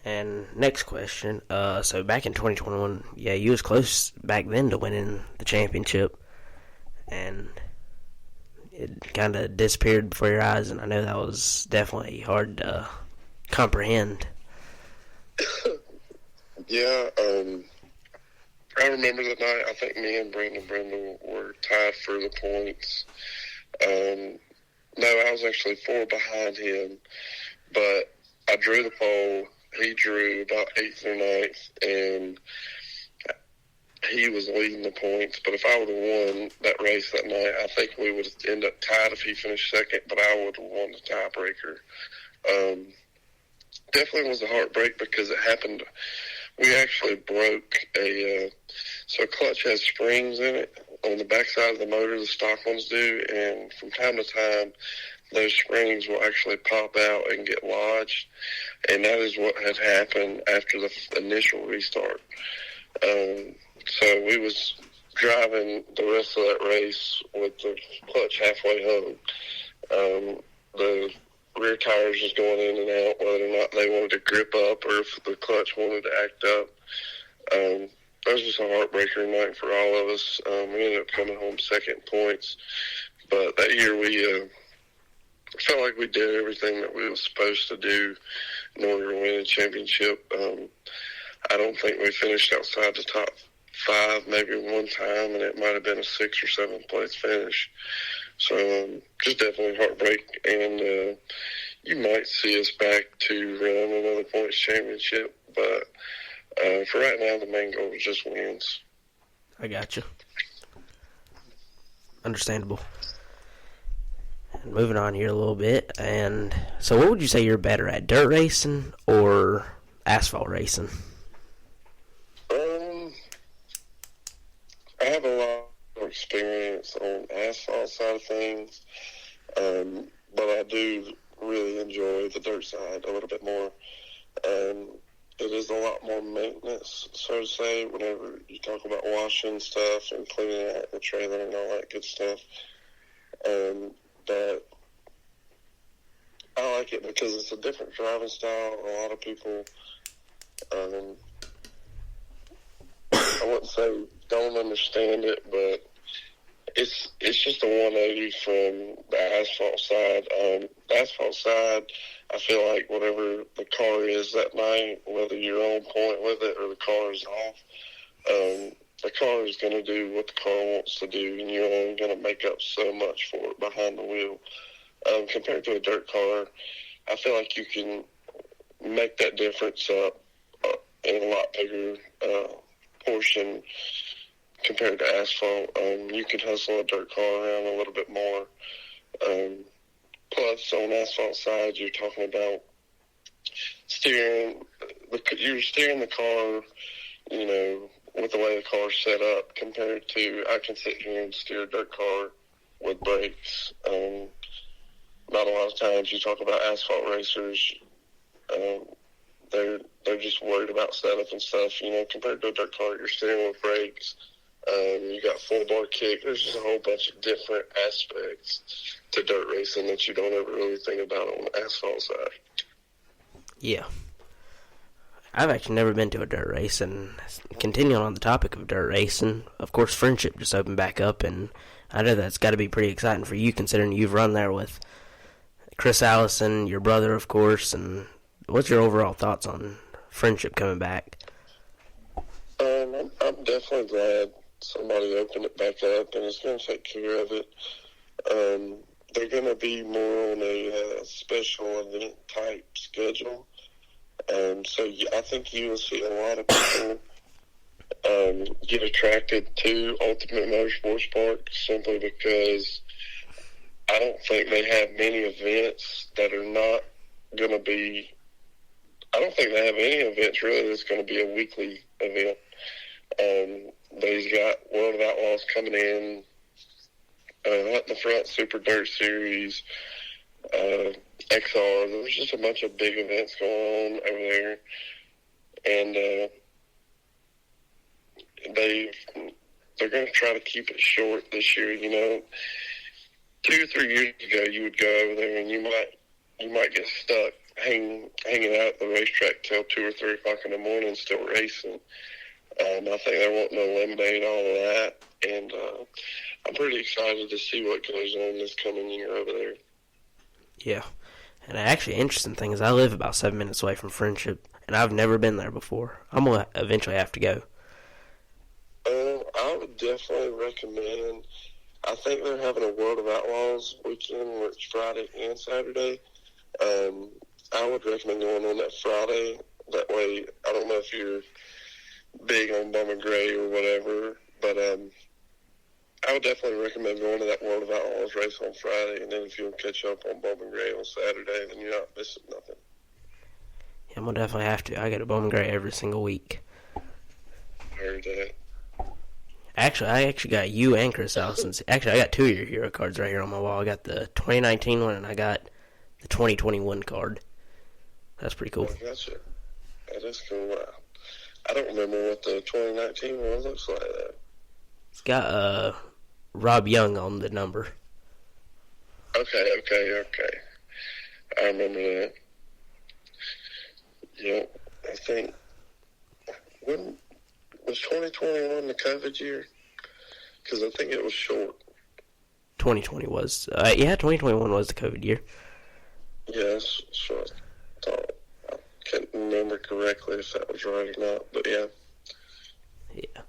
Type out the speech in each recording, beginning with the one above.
And next question. So back in 2021, yeah, you was close back then to winning the championship, and it kind of disappeared before your eyes. And I know that was definitely hard to comprehend. Yeah, I remember the night. I think me and Brandon Brindle were tied for the points. No, I was actually 4 behind him, but I drew the pole. He drew about 8th or 9th, and he was leading the points. But if I would have won that race that night, I think we would have ended up tied if he finished second, but I would have won the tiebreaker. Definitely was a heartbreak because it happened. We actually broke so a clutch has springs in it on the backside of the motor, the stock ones do, and from time to time, those springs will actually pop out and get lodged, and that is what had happened after the initial restart. So we was driving the rest of that race with the clutch halfway home. The rear tires was going in and out, whether or not they wanted to grip up or if the clutch wanted to act up. That was just a heartbreaker night for all of us. We ended up coming home second points, but that year we felt like we did everything that we were supposed to do in order to win a championship. I don't think we finished outside the top 5 maybe one time, and it might have been a 6th or 7th place finish. So just definitely heartbreak, and you might see us back to run another points championship, but for right now, the main goal is just wins. I got you. Understandable. And moving on here a little bit, and so what would you say you're better at, dirt racing or asphalt racing? I have a lot of experience on asphalt side of things, but I do really enjoy the dirt side a little bit more. It is a lot more maintenance, so to say, whenever you talk about washing stuff and cleaning out the trailer and all that good stuff. But I like it because it's a different driving style. A lot of people, I wouldn't say don't understand it, but it's just a 180 from the asphalt side. The asphalt side, I feel like whatever the car is that night, whether you're on point with it or the car is off, the car is going to do what the car wants to do, and you're only going to make up so much for it behind the wheel. Compared to a dirt car, I feel like you can make that difference up in a lot bigger portion compared to asphalt. You can hustle a dirt car around a little bit more. Plus, on asphalt side, you're talking about you're steering the car, with the way the car's set up, compared to I can sit here and steer a dirt car with brakes. Not a lot of times you talk about asphalt racers, they're just worried about setup and stuff. Compared to a dirt car, you're steering with brakes. You got full bar kick. There's just a whole bunch of different aspects to dirt racing that you don't ever really think about on the asphalt side. Yeah. I've actually never been to a dirt race, and continuing on the topic of dirt racing, of course, Friendship just opened back up, and I know that's got to be pretty exciting for you, considering you've run there with Chris Allison, your brother, of course, and what's your overall thoughts on Friendship coming back? I'm definitely glad somebody opened it back up, and it's going to take care of it. They're going to be more on a special event type schedule. So I think you will see a lot of people get attracted to Ultimate Motorsports Park simply because I don't think they have many events that are not going to be. I don't think they have any events really that's going to be a weekly event. They've got World of Outlaws coming in, Hunt the Front Super Dirt Series, XR. There's just a bunch of big events going on over there, and they're going to try to keep it short this year. 2 or 3 years ago, you would go over there and you might get stuck hanging out at the racetrack till 2 or 3 o'clock in the morning, still racing. I think they're wanting to eliminate all of that, and I'm pretty excited to see what goes on this coming year over there. Yeah. And actually, interesting thing is I live about 7 minutes away from Friendship, and I've never been there before. I'm going to eventually have to go. I would definitely recommend, I think they're having a World of Outlaws weekend, where it's Friday and Saturday. I would recommend going on that Friday. That way, I don't know if you're big on Bowman Gray or whatever, but I would definitely recommend going to that World of Outlaws race on Friday, and then if you'll catch up on Bowman Gray on Saturday, then you're not missing nothing. Yeah, I'm going to definitely have to. I go to Bowman Gray every single week. Heard that. Actually, I got you and Chris Allison's. Actually, I got 2 of your hero cards right here on my wall. I got the 2019 one, and I got the 2021 card. That's pretty cool. Oh, gotcha. That is cool. I don't remember what the 2019 one looks like, though. It's got Rob Young on the number. Okay. I remember that. Yeah, I think, when was 2021 the COVID year? Because I think it was short. 2020 was. 2021 was the COVID year. Yes, so I thought. I can't remember correctly if that was right or not, but yeah. Yeah.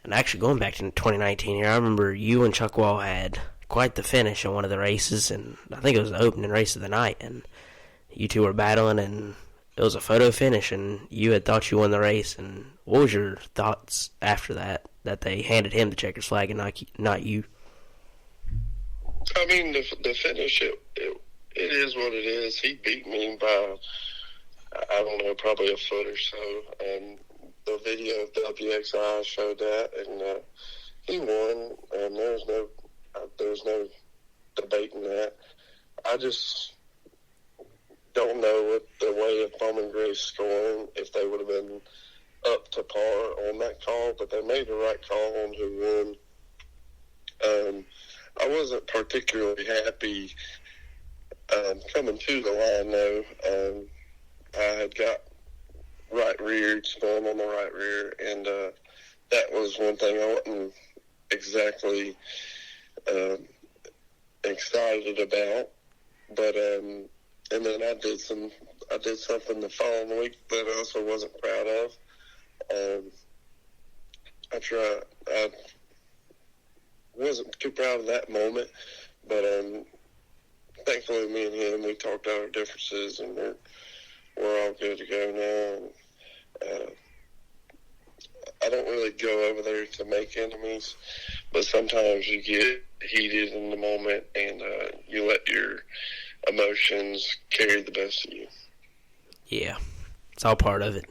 And actually, going back to 2019 here, I remember you and Chuck Wall had quite the finish in one of the races, and I think it was the opening race of the night, and you two were battling, and it was a photo finish, and you had thought you won the race, and what was your thoughts after that they handed him the checkered flag and not you? I mean, the finish, it is what it is. He beat me by, I don't know, probably a foot or so. The video of WXI showed that, and he won, and there was no debating that. I just don't know what the way of Bowman Gray's scoring, if they would have been up to par on that call, but they made the right call on who won. I wasn't particularly happy coming to the line, though. I had got right reared, spun on the right rear, and that was one thing I wasn't exactly excited about. But and then I did something the following week that I also wasn't proud of. I wasn't too proud of that moment, but thankfully me and him, we talked out our differences, and we're all good to go now. And, I don't really go over there to make enemies, but sometimes you get heated in the moment, and you let your emotions carry the best of you. Yeah, it's all part of it.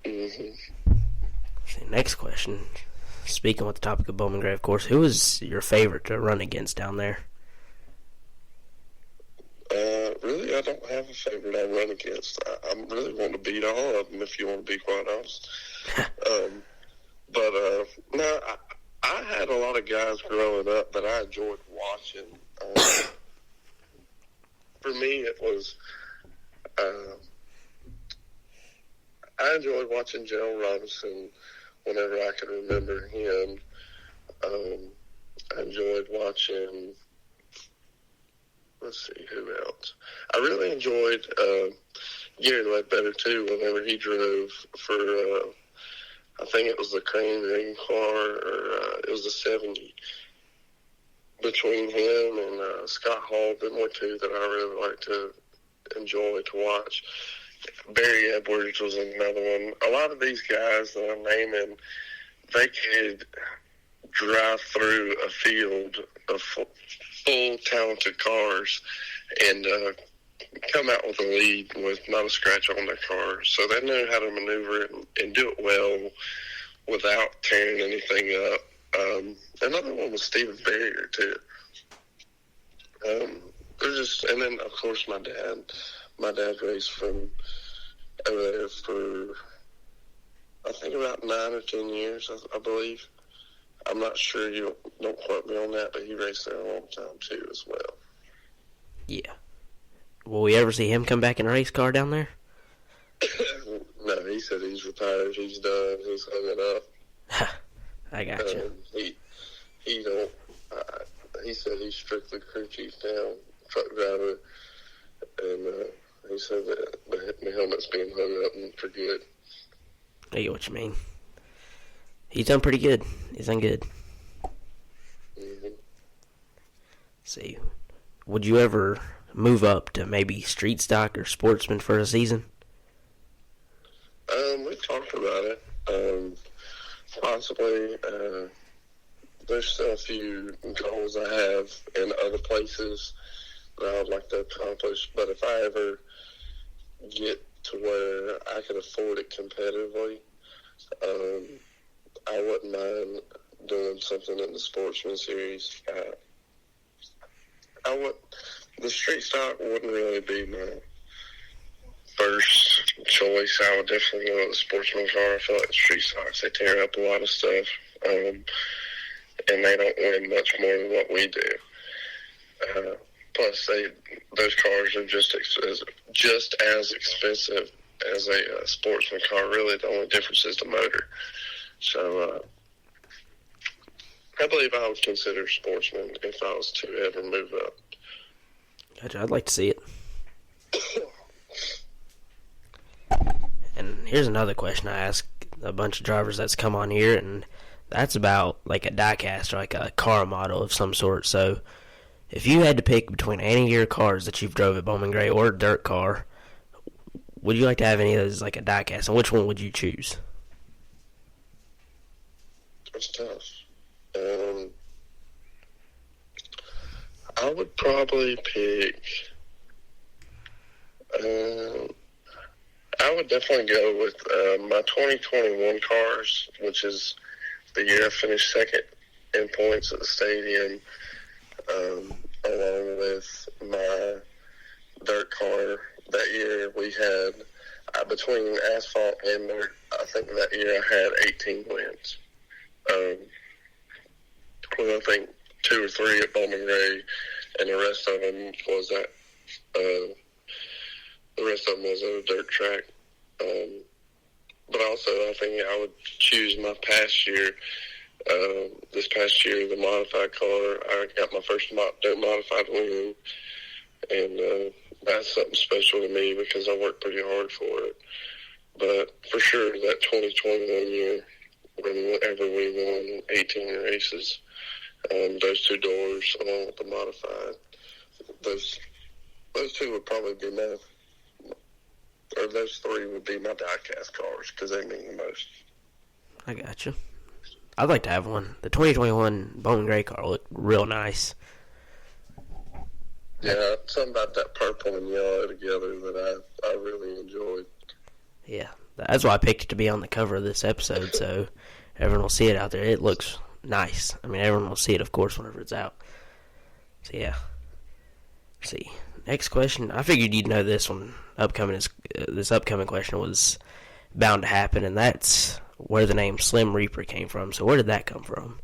Mm-hmm. Next question. Speaking with the topic of Bowman Gray, of course, who was your favorite to run against down there? Really, I don't have a favorite I run against. I'm really wanting to beat all of them, if you want to be quite honest. No, I had a lot of guys growing up that I enjoyed watching. For me, it was I enjoyed watching Gerald Robinson whenever I could remember him. I enjoyed watching, let's see, who else? I really enjoyed Gary Ledbetter, too, whenever he drove for, I think it was the Crane Ring car, or it was the 70. Between him and Scott Hall, them were two that I really like to enjoy to watch. Barry Edwards was another one. A lot of these guys that I'm naming, they could drive through a field of full talented cars and come out with a lead with not a scratch on their car. So they know how to maneuver and do it well without tearing anything up. Another one was Stephen Barrier, too. And then, of course, my dad. My dad raced from over there for, I think, about 9 or 10 years, I believe. I'm not sure, you don't quote me on that, but he raced there a long time, too, as well. Yeah. Will we ever see him come back in a race car down there? No, he said he's retired. He's done. He's hung it up. I got you. He don't. He said he's strictly crew chief now, truck driver, and he said that the helmet's being hung up and for good. I get what you mean. He's done pretty good. He's done good. Mm-hmm. See, would you ever move up to maybe street stock or sportsman for a season? We talked about it. Possibly. There's still a few goals I have in other places that I would like to accomplish. But if I ever get to where I can afford it competitively, I wouldn't mind doing something in the Sportsman Series. The street stock wouldn't really be my first choice. I would definitely go with the Sportsman car. I feel like the street stocks, they tear up a lot of stuff, and they don't win much more than what we do. Plus, those cars are just as expensive as a Sportsman car. Really, the only difference is the motor. So, I believe I would consider Sportsman if I was to ever move up. Gotcha. I'd like to see it. And here's another question I ask a bunch of drivers that's come on here, and that's about like a diecast or like a car model of some sort. So, if you had to pick between any of your cars that you've drove at Bowman Gray or a dirt car, would you like to have any of those like a diecast, and which one would you choose? It's tough. I would probably pick. I would definitely go with my 2021 cars, which is the year I finished second in points at the stadium, along with my dirt car. That year we had, between asphalt and dirt, I think that year I had 18 wins. Well, I think 2 or 3 at Bowman Gray, and the rest of them was at a dirt track. But also, I think I would choose my past year. This past year, the modified car, I got my first dirt modified win, and that's something special to me because I worked pretty hard for it. But for sure, that 2021 year, whenever we won 18 races, those 2 doors along with the modified, those 2 would probably be those 3 would be my diecast cars because they mean the most. I got you. I'd like to have one. The 2021 Bowman Gray car looked real nice. Yeah, something about that purple and yellow together that I really enjoyed. Yeah, that's why I picked it to be on the cover of this episode, so everyone will see it out there. It looks nice. I mean, everyone will see it, of course, whenever it's out. So, yeah. Let's see. Next question. I figured you'd know this one. This upcoming question was bound to happen, and that's where the name Slim Reaper came from. So, where did that come from?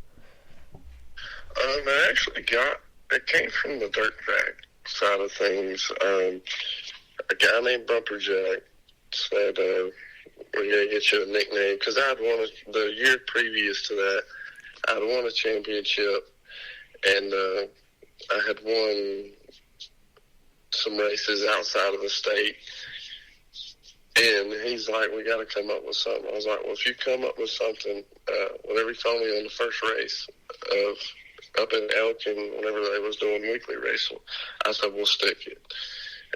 It came from the dirt track side of things. A guy named Bumper Jack said, we're going to get you a nickname, because I'd won the year previous to that, I'd won a championship, and I had won some races outside of the state. And he's like, we got to come up with something. I was like, well, if you come up with something, whatever he told me on the first race up in Elkin, whenever they was doing weekly racing, I said, we'll stick it.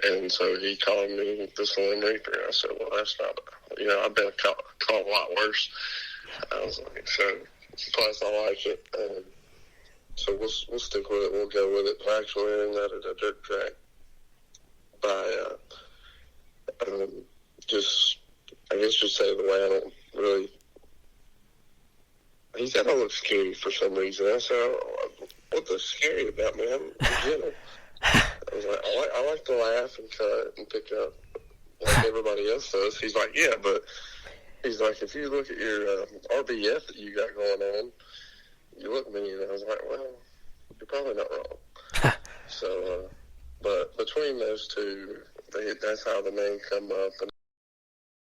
And so he called me the Slim Reaper. I said, well, that's not, I've been called a lot worse. I was like, so, plus I like it. So we'll stick with it. We'll go with it. I actually earned that at a dirt track by I guess you'd say the way I don't really. He said I look scary for some reason. I said, what's scary about me? I'm gentle. I was like, I like to laugh and cut and pick up like everybody else does. He's like, yeah, but he's like, if you look at your RBF that you got going on, you look mean. And I was like, well, you're probably not wrong. So But between those two, that's how the name come up. And